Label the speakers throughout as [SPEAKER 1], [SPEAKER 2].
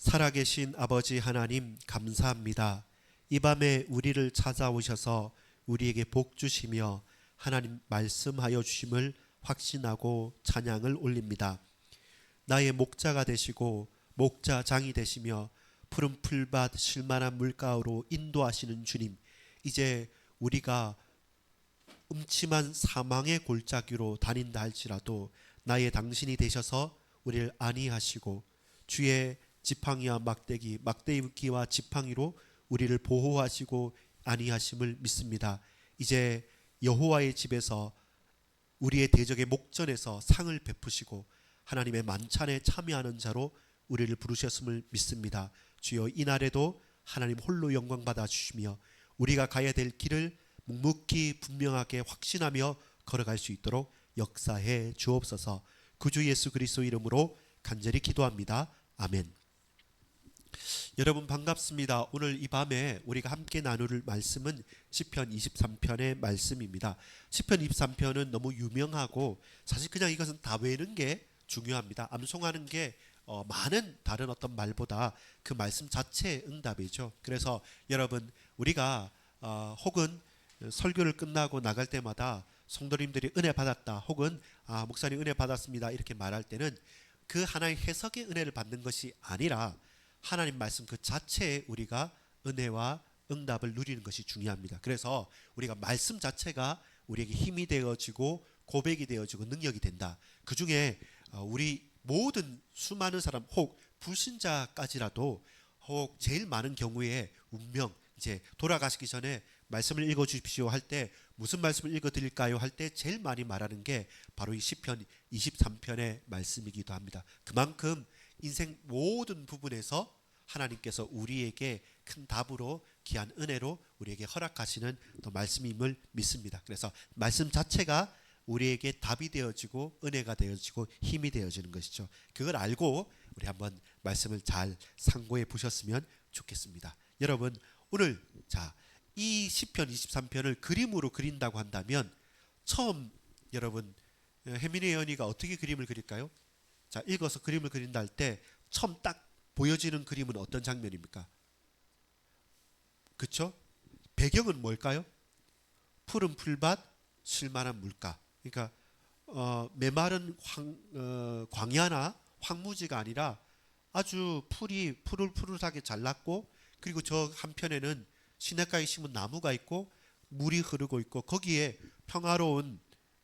[SPEAKER 1] 살아계신 아버지 하나님 감사합니다. 이 밤에 우리를 찾아오셔서 우리에게 복 주시며 하나님 말씀하여 주심을 확신하고 찬양을 올립니다. 나의 목자가 되시고 목자장이 되시며 푸른 풀밭 쉴만한 물가로 인도하시는 주님, 이제 우리가 음침한 사망의 골짜기로 다닌다 할지라도 나의 당신이 되셔서 우리를 안위하시고 주의 지팡이와 막대기와 지팡이로 우리를 보호하시고 안위하심을 믿습니다. 이제 여호와의 집에서 우리의 대적의 목전에서 상을 베푸시고 하나님의 만찬에 참여하는 자로 우리를 부르셨음을 믿습니다. 주여, 이날에도 하나님 홀로 영광 받아 주시며 우리가 가야 될 길을 묵묵히 분명하게 확신하며 걸어갈 수 있도록 역사해 주옵소서. 구주 예수 그리스도 이름으로 간절히 기도합니다. 아멘. 여러분 반갑습니다. 오늘 이 밤에 우리가 함께 나눌 말씀은 시편 23편의 말씀입니다. 시편 23편은 너무 유명하고 사실 그냥 이것은 다 외우는 게 중요합니다. 암송하는 게 많은 다른 어떤 말보다 그 말씀 자체의 응답이죠. 그래서 여러분, 우리가 혹은 설교를 끝나고 나갈 때마다 성도님들이 은혜 받았다 혹은 목사님 은혜 받았습니다 이렇게 말할 때는 그 하나의 해석의 은혜를 받는 것이 아니라 하나님 말씀 그 자체에 우리가 은혜와 응답을 누리는 것이 중요합니다. 그래서 우리가 말씀 자체가 우리에게 힘이 되어지고 고백이 되어지고 능력이 된다. 그 중에 우리 모든 수많은 사람 혹 불신자까지라도 혹 제일 많은 경우에 운명, 이제 돌아가시기 전에 말씀을 읽어 주십시오 할 때 무슨 말씀을 읽어 드릴까요 할 때 제일 많이 말하는 게 바로 이 시편 23편의 말씀이기도 합니다. 그만큼 인생 모든 부분에서 하나님께서 우리에게 큰 답으로 귀한 은혜로 우리에게 허락하시는 또 말씀임을 믿습니다. 그래서 말씀 자체가 우리에게 답이 되어지고 은혜가 되어지고 힘이 되어지는 것이죠. 그걸 알고 우리 한번 말씀을 잘 상고해 보셨으면 좋겠습니다. 여러분, 오늘 이 시편 23편을 그림으로 그린다고 한다면 처음 여러분 혜민의 연이가 어떻게 그림을 그릴까요? 읽어서 그림을 그린다 할 때 처음 딱 보여지는 그림은 어떤 장면입니까? 그렇죠? 배경은 뭘까요? 푸른 풀밭 쉴만한 물가. 그러니까 메마른 광야나 황무지가 아니라 아주 풀이 푸릇푸릇하게 잘났고, 그리고 저 한편에는 시냇가에 심은 나무가 있고 물이 흐르고 있고 거기에 평화로운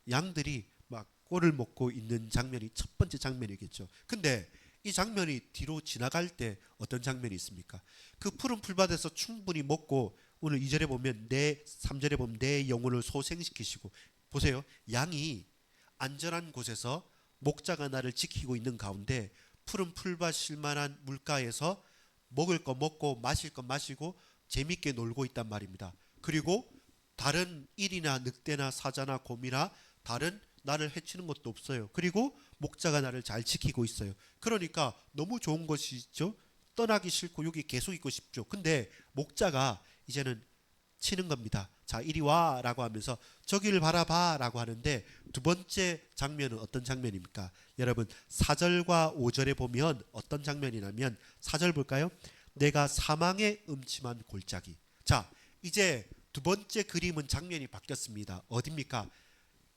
[SPEAKER 1] 양들이 막 꼴을 먹고 있는 장면이 첫 번째 장면이겠죠. 근데 이 장면이 뒤로 지나갈 때 어떤 장면이 있습니까? 그 푸른 풀밭에서 충분히 먹고 오늘 2절에 보면 3절에 보면 내 영혼을 소생시키시고, 보세요. 양이 안전한 곳에서 목자가 나를 지키고 있는 가운데 푸른 풀밭 쉴만한 물가에서 먹을 거 먹고 마실 거 마시고 재밌게 놀고 있단 말입니다. 그리고 다른 일이나 늑대나 사자나 곰이나 다른 나를 해치는 것도 없어요. 그리고 목자가 나를 잘 지키고 있어요. 그러니까 너무 좋은 것이죠. 떠나기 싫고 여기 계속 있고 싶죠. 근데 목자가 이제는 치는 겁니다. 이리 와 라고 하면서 저기를 바라봐 라고 하는데, 두 번째 장면은 어떤 장면입니까? 여러분 4절과 5절에 보면 어떤 장면이냐면, 4절 볼까요? 내가 사망의 음침한 골짜기. 이제 두 번째 그림은 장면이 바뀌었습니다. 어딥니까?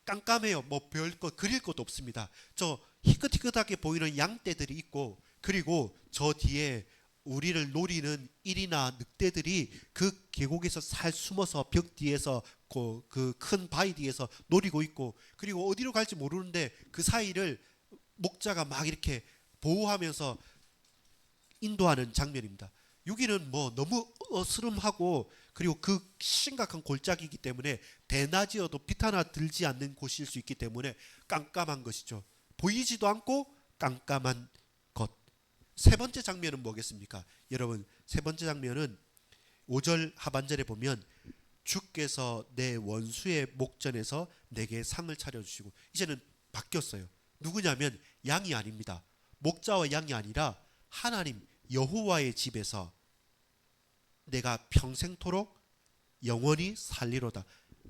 [SPEAKER 1] 깜깜해요. 뭐 별것 그릴 것도 없습니다. 저 희끗희끗하게 보이는 양떼들이 있고, 그리고 저 뒤에 우리를 노리는 일이나 늑대들이 그 계곡에서 살 숨어서 벽 뒤에서 그 큰 바위 뒤에서 노리고 있고, 그리고 어디로 갈지 모르는데 그 사이를 목자가 막 이렇게 보호하면서 인도하는 장면입니다. 여기는 뭐 너무 어스름하고 그리고 그 심각한 골짜기이기 때문에 대낮이어도 빛 하나 들지 않는 곳일 수 있기 때문에 깜깜한 것이죠. 보이지도 않고 깜깜한 것. 세 번째 장면은 뭐겠습니까? 여러분, 세 번째 장면은 5절 하반절에 보면 주께서 내 원수의 목전에서 내게 상을 차려주시고, 이제는 바뀌었어요. 누구냐면 양이 아닙니다. 목자와 양이 아니라 하나님 여호와의 집에서 내가 평생토록 영원히 살리로다.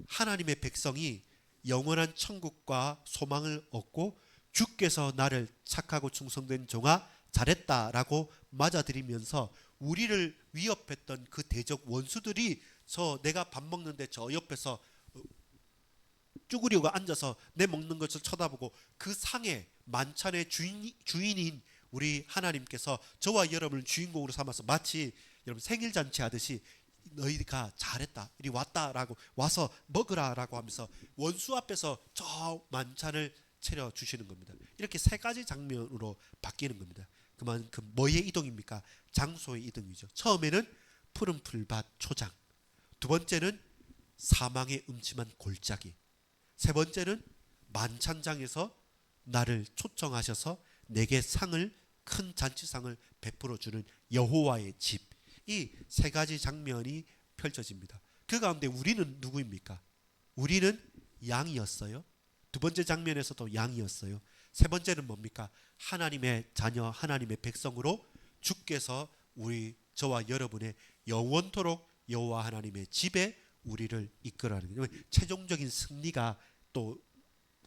[SPEAKER 1] 하나님의 백성이 영원한 천국과 소망을 얻고 주께서 나를 착하고 충성된 종아 잘했다라고 맞아들이면서 우리를 위협했던 그 대적 원수들이 내가 밥 먹는데 저 옆에서 쭈그리고 앉아서 내 먹는 것을 쳐다보고 그 상의 만찬의 주인인 우리 하나님께서 저와 여러분을 주인공으로 삼아서 마치 여러분 생일 잔치 하듯이 너희가 잘했다, 이리 왔다라고 와서 먹으라라고 하면서 원수 앞에서 저 만찬을 차려 주시는 겁니다. 이렇게 세 가지 장면으로 바뀌는 겁니다. 그만큼 뭐의 이동입니까? 장소의 이동이죠. 처음에는 푸른 풀밭 초장, 두 번째는 사망의 음침한 골짜기, 세 번째는 만찬장에서 나를 초청하셔서 내게 상을, 큰 잔치상을 베풀어 주는 여호와의 집, 이 세 가지 장면이 펼쳐집니다. 그 가운데 우리는 누구입니까? 우리는 양이었어요. 두 번째 장면에서도 양이었어요. 세 번째는 뭡니까? 하나님의 자녀, 하나님의 백성으로 주께서 저와 여러분의 영원토록 여호와 하나님의 집에 우리를 이끌어가는 거예요. 최종적인 승리가 또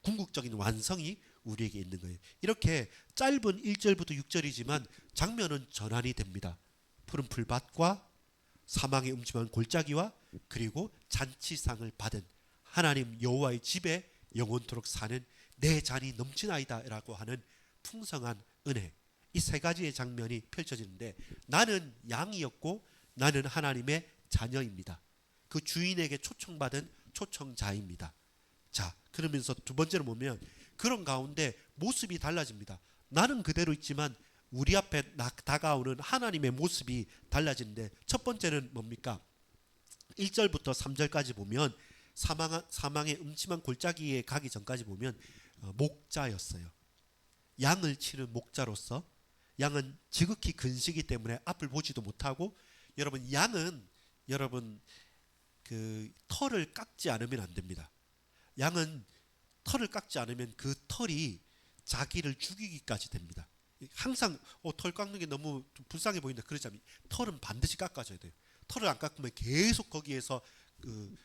[SPEAKER 1] 궁극적인 완성이 우리에게 있는 거예요. 이렇게 짧은 1절부터 6절이지만 장면은 전환이 됩니다. 푸른 풀밭과 사망의 음침한 골짜기와 그리고 잔치상을 받은 하나님 여호와의 집에 영원토록 사는 내 잔이 넘치나이다 라고 하는 풍성한 은혜, 이 세 가지의 장면이 펼쳐지는데 나는 양이었고 나는 하나님의 자녀입니다. 그 주인에게 초청받은 초청자입니다. 자, 그러면서 두 번째로 보면 그런 가운데 모습이 달라집니다. 나는 그대로 있지만 우리 앞에 다가오는 하나님의 모습이 달라지는데 첫 번째는 뭡니까? 1절부터 3절까지 보면 사망의 음침한 골짜기에 가기 전까지 보면 목자였어요. 양을 치는 목자로서 양은 지극히 근시기 때문에 앞을 보지도 못하고, 양은 그 털을 깎지 않으면 안 됩니다. 양은 털을 깎지 않으면 그 털이 자기를 죽이기까지 됩니다. 항상 털 깎는 게 너무 좀 불쌍해 보인다 그러지 않습니까? 털은 반드시 깎아줘야 돼요. 털을 안 깎으면 계속 거기에서 그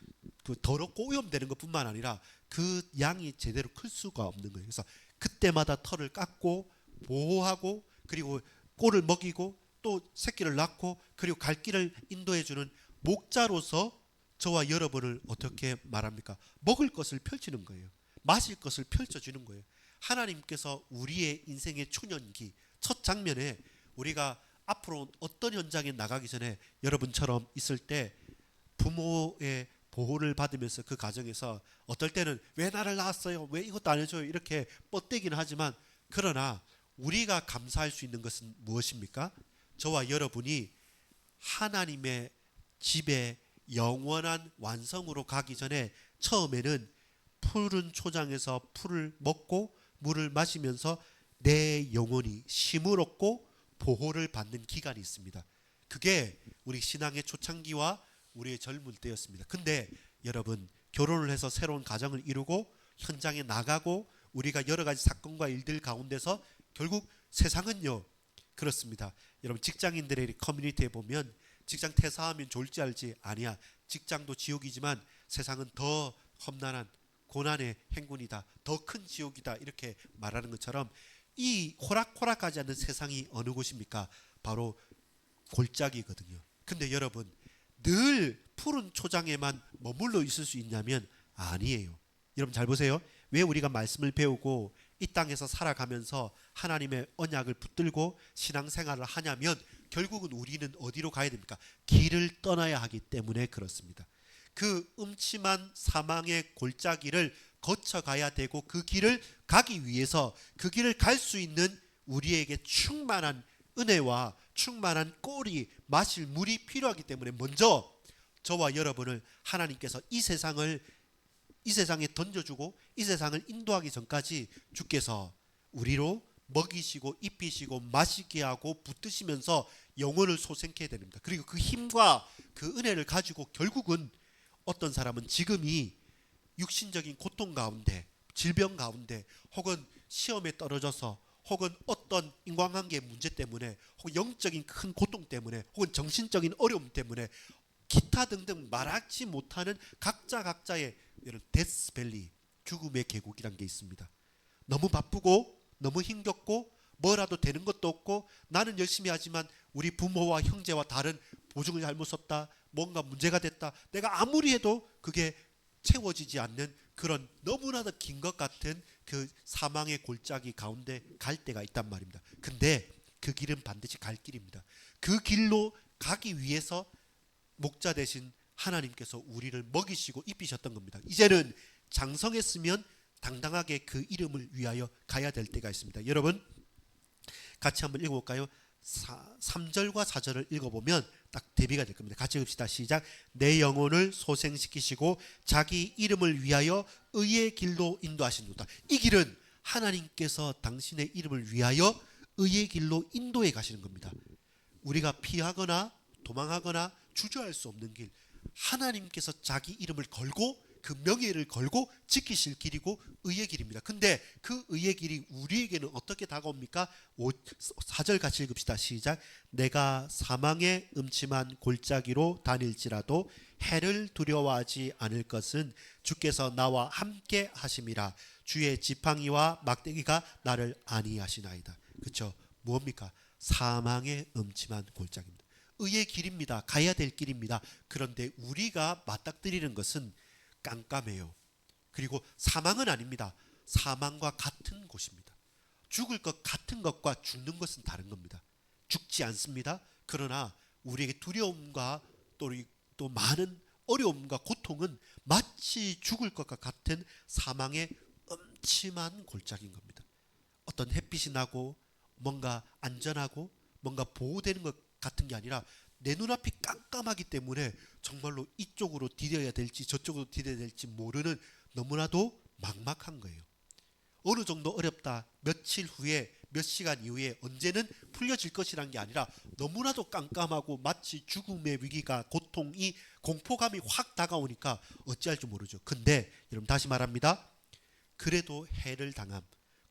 [SPEAKER 1] 더럽고 오염되는 것뿐만 아니라 그 양이 제대로 클 수가 없는 거예요. 그래서 그때마다 털을 깎고 보호하고 그리고 꼴을 먹이고 또 새끼를 낳고 그리고 갈 길을 인도해주는 목자로서 저와 여러분을 어떻게 말합니까? 먹을 것을 펼치는 거예요. 마실 것을 펼쳐주는 거예요. 하나님께서 우리의 인생의 초년기 첫 장면에 우리가 앞으로 어떤 현장에 나가기 전에 여러분처럼 있을 때 부모의 보호를 받으면서 그 가정에서 어떨 때는 왜 나를 낳았어요? 왜 이것도 안 해줘요? 이렇게 뻗대기는 하지만 그러나 우리가 감사할 수 있는 것은 무엇입니까? 저와 여러분이 하나님의 집에 영원한 완성으로 가기 전에 처음에는 푸른 초장에서 풀을 먹고 물을 마시면서 내 영혼이 쉼을 얻고 보호를 받는 기간이 있습니다. 그게 우리 신앙의 초창기와 우리의 젊을 때였습니다. 근데 여러분, 결혼을 해서 새로운 가정을 이루고 현장에 나가고 우리가 여러 가지 사건과 일들 가운데서 결국 세상은요 그렇습니다. 여러분, 직장인들의 커뮤니티에 보면 직장 퇴사하면 좋을지 알지, 아니야, 직장도 지옥이지만 세상은 더 험난한 고난의 행군이다, 더 큰 지옥이다, 이렇게 말하는 것처럼 이 호락호락하지 않는 세상이 어느 곳입니까? 바로 골짜기거든요. 근데 여러분, 늘 푸른 초장에만 머물러 있을 수 있냐면 아니에요. 여러분 잘 보세요. 왜 우리가 말씀을 배우고 이 땅에서 살아가면서 하나님의 언약을 붙들고 신앙생활을 하냐면 결국은 우리는 어디로 가야 됩니까? 길을 떠나야 하기 때문에 그렇습니다. 그 음침한 사망의 골짜기를 거쳐가야 되고 그 길을 가기 위해서 그 길을 갈 수 있는 우리에게 충만한 은혜와 충만한 꼴이 마실 물이 필요하기 때문에 먼저 저와 여러분을 하나님께서 이 세상에 던져주고 이 세상을 인도하기 전까지 주께서 우리로 먹이시고 입히시고 마시게 하고 붙드시면서 영혼을 소생케 해야 됩니다. 그리고 그 힘과 그 은혜를 가지고 결국은 어떤 사람은 지금이 육신적인 고통 가운데, 질병 가운데, 혹은 시험에 떨어져서, 혹은 어떤 인간관계의 문제 때문에, 혹은 영적인 큰 고통 때문에, 혹은 정신적인 어려움 때문에 기타 등등 말하지 못하는 각자의 데스밸리, 죽음의 계곡이란 게 있습니다. 너무 바쁘고 너무 힘겹고 뭐라도 되는 것도 없고 나는 열심히 하지만 우리 부모와 형제와 다른 보증을 잘못 썼다. 뭔가 문제가 됐다. 내가 아무리 해도 그게 채워지지 않는 그런 너무나도 긴 것 같은 그 사망의 골짜기 가운데 갈 때가 있단 말입니다. 근데 그 길은 반드시 갈 길입니다. 그 길로 가기 위해서 목자 대신 하나님께서 우리를 먹이시고 입히셨던 겁니다. 이제는 장성했으면 당당하게 그 이름을 위하여 가야 될 때가 있습니다. 여러분 같이 한번 읽어볼까요? 3절과 4절을 읽어보면 딱 대비가 될 겁니다. 같이 읽읍시다. 시작. 내 영혼을 소생시키시고 자기 이름을 위하여 의의 길로 인도하시는도다. 이 길은 하나님께서 당신의 이름을 위하여 의의 길로 인도해 가시는 겁니다. 우리가 피하거나 도망하거나 주저할 수 없는 길, 하나님께서 자기 이름을 걸고 그 명예를 걸고 지키실 길이고 의의 길입니다. 근데 그 의의 길이 우리에게는 어떻게 다가옵니까? 4절 같이 읽읍시다. 시작. 내가 사망의 음침한 골짜기로 다닐지라도 해를 두려워하지 않을 것은 주께서 나와 함께 하심이라. 주의 지팡이와 막대기가 나를 안위하시나이다. 그렇죠? 뭡니까? 사망의 음침한 골짜기입니다. 의의 길입니다. 가야 될 길입니다. 그런데 우리가 맞닥뜨리는 것은 깜깜해요. 그리고 사망은 아닙니다. 사망과 같은 곳입니다. 죽을 것 같은 것과 죽는 것은 다른 겁니다. 죽지 않습니다. 그러나 우리에게 두려움과 또 많은 어려움과 고통은 마치 죽을 것과 같은 사망의 음침한 골짜기인 겁니다. 어떤 햇빛이 나고 뭔가 안전하고 뭔가 보호되는 것 같은 게 아니라 내 눈앞이 깜깜하기 때문에 정말로 이쪽으로 디뎌야 될지 저쪽으로 디뎌야 될지 모르는 너무나도 막막한 거예요. 어느 정도 어렵다. 며칠 후에 몇 시간 이후에 언제는 풀려질 것이란 게 아니라 너무나도 깜깜하고 마치 죽음의 위기가 고통이 공포감이 확 다가오니까 어찌할 줄 모르죠. 근데 여러분 다시 말합니다. 그래도 해를 당함,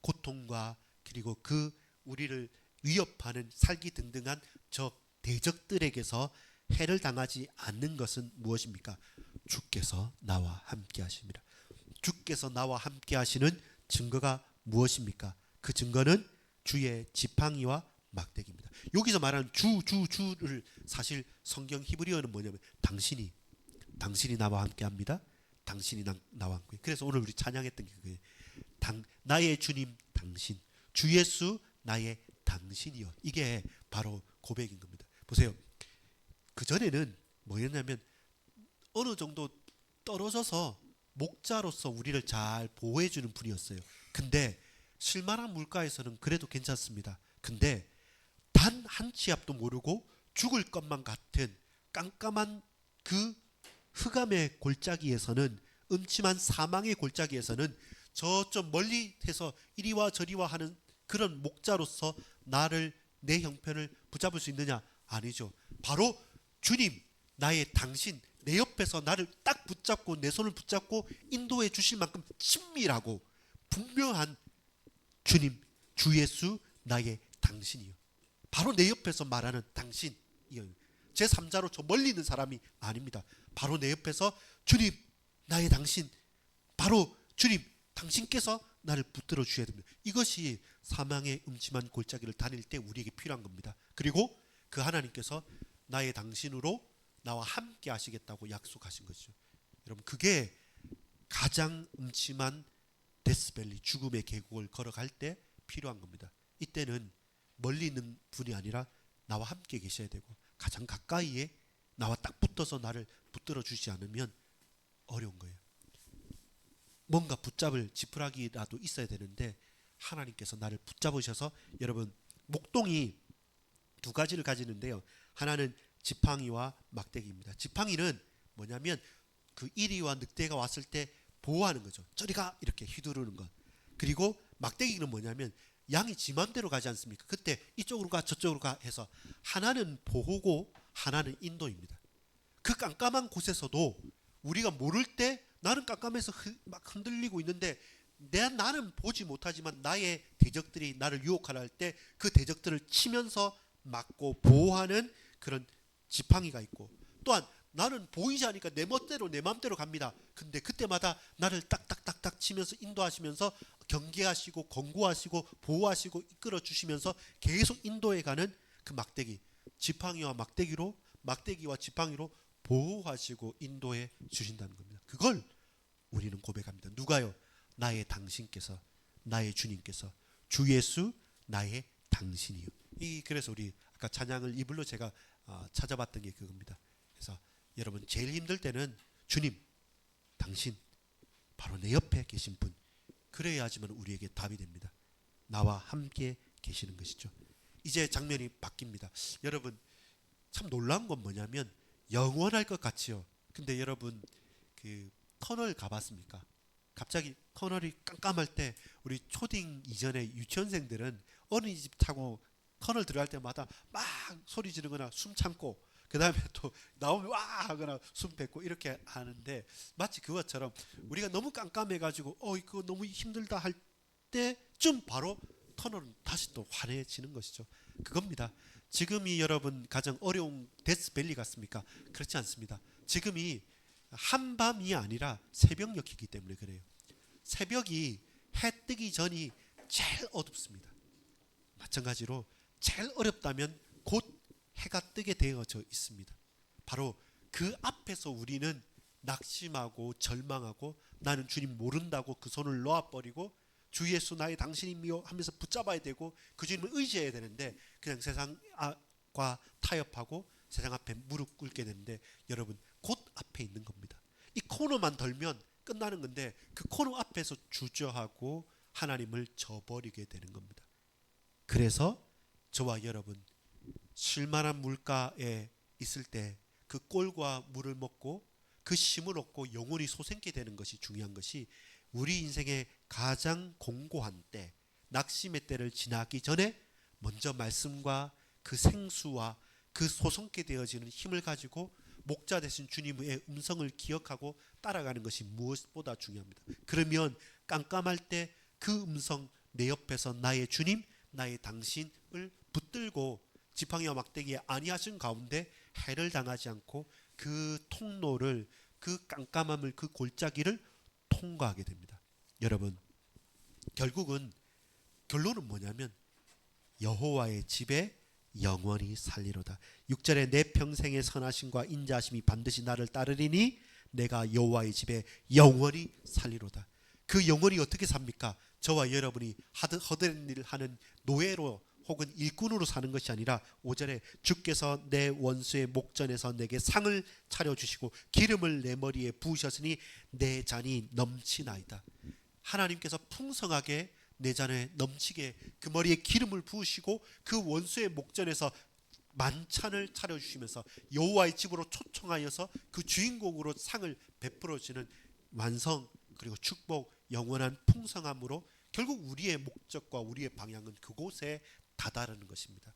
[SPEAKER 1] 고통과 그리고 그 우리를 위협하는 살기등등한 적 대적들에게서 해를 당하지 않는 것은 무엇입니까? 주께서 나와 함께 하십니다. 주께서 나와 함께 하시는 증거가 무엇입니까? 그 증거는 주의 지팡이와 막대기입니다. 여기서 말하는 주를 사실 성경 히브리어는 뭐냐면 당신이 나와 함께 합니다. 당신이 나와 함께. 그래서 오늘 우리 찬양했던 게 그거예요. 나의 주님 당신, 주 예수 나의 당신이요. 이게 바로 고백인 겁니다. 보세요. 그 전에는 뭐였냐면 어느 정도 떨어져서 목자로서 우리를 잘 보호해주는 분이었어요. 근데 실만한 물가에서는 그래도 괜찮습니다. 근데 단 한 치 앞도 모르고 죽을 것만 같은 깜깜한 그 흑암의 골짜기에서는, 음침한 사망의 골짜기에서는 저쪽 멀리 해서 이리와 저리와 하는 그런 목자로서 나를, 내 형편을 붙잡을 수 있느냐? 아니죠. 바로 주님, 나의 당신, 내 옆에서 나를 딱 붙잡고 내 손을 붙잡고 인도해 주실 만큼 친밀하고 분명한 주님, 주 예수 나의 당신이요. 바로 내 옆에서 말하는 당신이요. 제3자로 저 멀리 있는 사람이 아닙니다. 바로 내 옆에서 주님, 나의 당신, 바로 주님, 당신께서 나를 붙들어 주셔야 됩니다. 이것이 사망의 음침한 골짜기를 다닐 때 우리에게 필요한 겁니다. 그리고 그 하나님께서 나의 당신으로 나와 함께 하시겠다고 약속하신 것이죠. 여러분, 그게 가장 음침한 데스밸리, 죽음의 계곡을 걸어갈 때 필요한 겁니다. 이때는 멀리 있는 분이 아니라 나와 함께 계셔야 되고 가장 가까이에 나와 딱 붙어서 나를 붙들어 주지 않으면 어려운 거예요. 뭔가 붙잡을 지푸라기라도 있어야 되는데 하나님께서 나를 붙잡으셔서, 여러분, 목동이 두 가지를 가지는데요. 하나는 지팡이와 막대기입니다. 지팡이는 뭐냐면 그 이리와 늑대가 왔을 때 보호하는 거죠. 저리가 이렇게 휘두르는 것. 그리고 막대기는 뭐냐면 양이 지 맘대로 가지 않습니까? 그때 이쪽으로 가 저쪽으로 가 해서 하나는 보호고 하나는 인도입니다. 그 깜깜한 곳에서도 우리가 모를 때 나는 깜깜해서 막 흔들리고 있는데 나는 보지 못하지만 나의 대적들이 나를 유혹하려 할 때 그 대적들을 치면서 막고 보호하는 그런 지팡이가 있고, 또한 나는 보이지 않으니까 내 멋대로 내 마음대로 갑니다. 근데 그때마다 나를 딱딱딱딱 치면서 인도하시면서 경계하시고 권고하시고 보호하시고 이끌어 주시면서 계속 인도해가는 그 막대기, 지팡이와 막대기로, 막대기와 지팡이로 보호하시고 인도해 주신다는 겁니다. 그걸 우리는 고백합니다. 누가요? 나의 당신께서, 나의 주님께서, 주 예수 나의 당신이요. 그래서 우리 아까 찬양을 이불로 제가 찾아봤던 게 그겁니다. 그래서 여러분 제일 힘들 때는 주님, 당신, 바로 내 옆에 계신 분, 그래야지만 우리에게 답이 됩니다. 나와 함께 계시는 것이죠. 이제 장면이 바뀝니다. 여러분 참 놀라운 건 뭐냐면 영원할 것 같지요. 근데 여러분 그 터널 가봤습니까? 갑자기 터널이 깜깜할 때 우리 초딩 이전에 유치원생들은 어린이집 타고 터널 들어갈 때마다 막 소리 지르거나 숨 참고 그 다음에 또 나오면 와 하거나 숨 뱉고 이렇게 하는데 마치 그것처럼 우리가 너무 깜깜해가지고 이거 너무 힘들다 할 때쯤 바로 터널은 다시 또 환해지는 것이죠. 그겁니다. 지금이 여러분 가장 어려운 데스밸리 같습니까? 그렇지 않습니다. 지금이 한밤이 아니라 새벽녘이기 때문에 그래요. 새벽이 해 뜨기 전이 제일 어둡습니다. 마찬가지로 제일 어렵다면 곧 해가 뜨게 되어져 있습니다. 바로 그 앞에서 우리는 낙심하고 절망하고 나는 주님 모른다고 그 손을 놓아버리고 주 예수 나의 당신이며 하면서 붙잡아야 되고 그 주님을 의지해야 되는데 그냥 세상과 타협하고 세상 앞에 무릎 꿇게 되는데 여러분 곧 앞에 있는 겁니다. 이 코너만 덜면 끝나는 건데 그 코너 앞에서 주저하고 하나님을 저버리게 되는 겁니다. 그래서 저와 여러분 쉴만한 물가에 있을 때 그 꼴과 물을 먹고 그 심을 얻고 영혼이 솟게 되는 것이 중요한 것이 우리 인생의 가장 공고한 때, 낙심의 때를 지나기 전에 먼저 말씀과 그 생수와 그 솟게 되어지는 힘을 가지고 목자 되신 주님의 음성을 기억하고 따라가는 것이 무엇보다 중요합니다. 그러면 깜깜할 때 그 음성, 내 옆에서 나의 주님, 나의 당신을 붙들고 지팡이와 막대기에 안위하신 가운데 해를 당하지 않고 그 통로를, 그 깜깜함을, 그 골짜기를 통과하게 됩니다. 여러분 결국은 결론은 뭐냐면 여호와의 집에 영원히 살리로다. 6절에 내 평생의 선하심과 인자하심이 반드시 나를 따르리니 내가 여호와의 집에 영원히 살리로다. 그 영원히 어떻게 삽니까? 저와 여러분이 허드렛 일을 하는 노예로 혹은 일꾼으로 사는 것이 아니라 5절에 주께서 내 원수의 목전에서 내게 상을 차려주시고 기름을 내 머리에 부으셨으니 내 잔이 넘치나이다. 하나님께서 풍성하게 내 잔에 넘치게 그 머리에 기름을 부으시고 그 원수의 목전에서 만찬을 차려주시면서 여호와의 집으로 초청하여서 그 주인공으로 상을 베풀어주는 완성 그리고 축복 영원한 풍성함으로 결국 우리의 목적과 우리의 방향은 그곳에 다다르는 것입니다.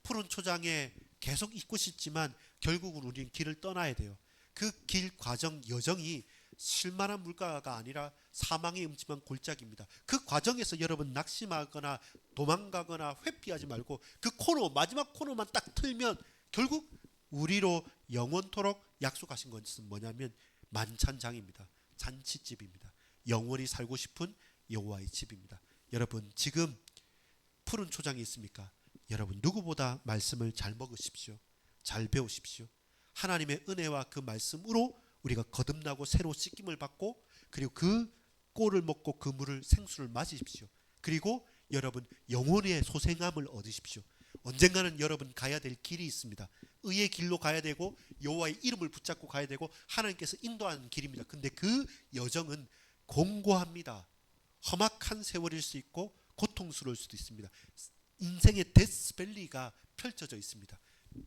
[SPEAKER 1] 푸른 초장에 계속 있고 싶지만 결국은 우리는 길을 떠나야 돼요. 그 길 과정 여정이 쉴만한 물가가 아니라 사망의 음침한 골짜기입니다. 그 과정에서 여러분 낙심하거나 도망가거나 회피하지 말고 그 코너 마지막 코너만 딱 틀면 결국 우리로 영원토록 약속하신 것은 뭐냐면 만찬장입니다. 잔치집입니다. 영원히 살고 싶은 여호와의 집입니다. 여러분 지금 푸른 초장이 있습니까? 여러분 누구보다 말씀을 잘 먹으십시오. 잘 배우십시오. 하나님의 은혜와 그 말씀으로 우리가 거듭나고 새로 씻김을 받고 그리고 그 꼴을 먹고 그 물을 생수를 마시십시오. 그리고 여러분 영혼의 소생함을 얻으십시오. 언젠가는 여러분 가야 될 길이 있습니다. 의의 길로 가야 되고 여호와의 이름을 붙잡고 가야 되고 하나님께서 인도하는 길입니다. 근데 그 여정은 공고합니다. 험악한 세월일 수 있고 고통스러울 수도 있습니다. 인생의 데스밸리가 펼쳐져 있습니다.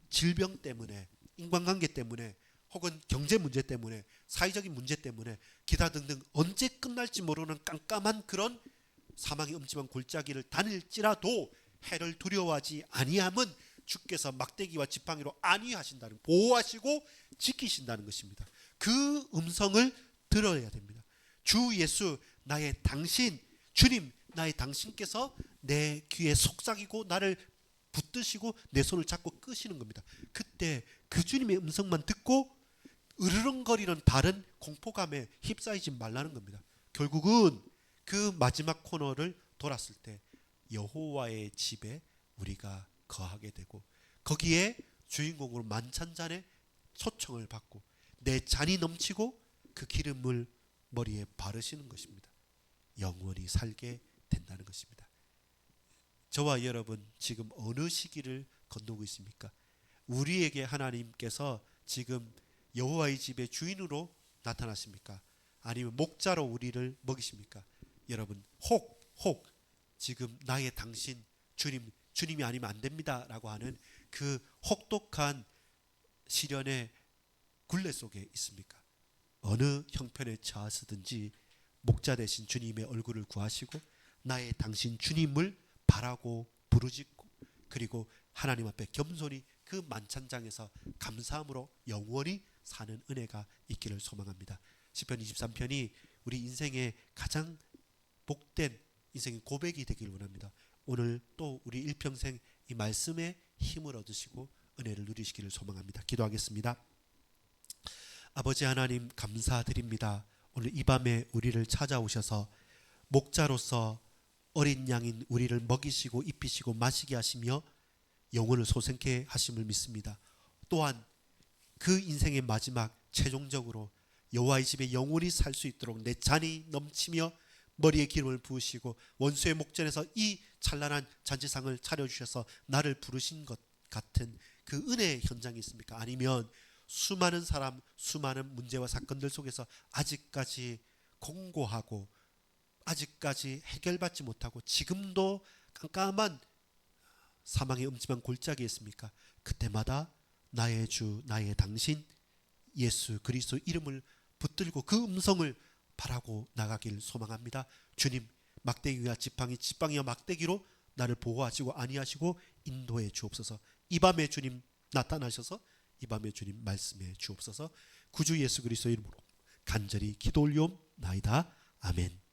[SPEAKER 1] 질병 때문에, 인간관계 때문에, 혹은 경제 문제 때문에, 사회적인 문제 때문에 기타 등등 언제 끝날지 모르는 깜깜한 그런 사망의 음침한 골짜기를 다닐지라도 해를 두려워하지 아니함은 주께서 막대기와 지팡이로 안위하신다는, 보호하시고 지키신다는 것입니다. 그 음성을 들어야 됩니다. 주 예수 나의 당신, 주님 나의 당신께서 내 귀에 속삭이고 나를 붙드시고 내 손을 잡고 끄시는 겁니다. 그때 그 주님의 음성만 듣고 으르렁거리는 다른 공포감에 휩싸이지 말라는 겁니다. 결국은 그 마지막 코너를 돌았을 때 여호와의 집에 우리가 거하게 되고 거기에 주인공으로 만찬잔의 초청을 받고 내 잔이 넘치고 그 기름을 머리에 바르시는 것입니다. 영원히 살게 된다는 것입니다. 저와 여러분 지금 어느 시기를 건너고 있습니까? 우리에게 하나님께서 지금 여호와의 집의 주인으로 나타나십니까? 아니면 목자로 우리를 먹이십니까? 여러분 혹 지금 나의 당신 주님이 아니면 안 됩니다 라고 하는 그 혹독한 시련의 굴레 속에 있습니까? 어느 형편에 처하시든지 목자 되신 주님의 얼굴을 구하시고 나의 당신 주님을 바라고 부르짖고 그리고 하나님 앞에 겸손히 그 만찬장에서 감사함으로 영원히 사는 은혜가 있기를 소망합니다. 시편 23편이 우리 인생의 가장 복된 인생의 고백이 되길 원합니다. 오늘 또 우리 일평생 이 말씀에 힘을 얻으시고 은혜를 누리시기를 소망합니다. 기도하겠습니다. 아버지 하나님 감사드립니다. 오늘 이 밤에 우리를 찾아오셔서 목자로서 어린 양인 우리를 먹이시고 입히시고 마시게 하시며 영혼을 소생케 하심을 믿습니다. 또한 그 인생의 마지막 최종적으로 여호와의 집에 영원히 살 수 있도록 내 잔이 넘치며 머리에 기름을 부으시고 원수의 목전에서 이 찬란한 잔치상을 차려주셔서 나를 부르신 것 같은 그 은혜의 현장이 있습니까? 아니면 수많은 사람, 수많은 문제와 사건들 속에서 아직까지 공고하고 아직까지 해결받지 못하고 지금도 깜깜한 사망의 음침한 골짜기에 있습니까? 그때마다 나의 주, 나의 당신 예수 그리스도 이름을 붙들고 그 음성을 바라고 나가길 소망합니다. 주님, 막대기와 지팡이와 막대기로 나를 보호하시고 안위하시고 인도해 주옵소서. 이 밤에 주님 나타나셔서 이 밤에 주님 말씀해 주옵소서. 구주 예수 그리스도 이름으로 간절히 기도 올리옵나이다. 아멘.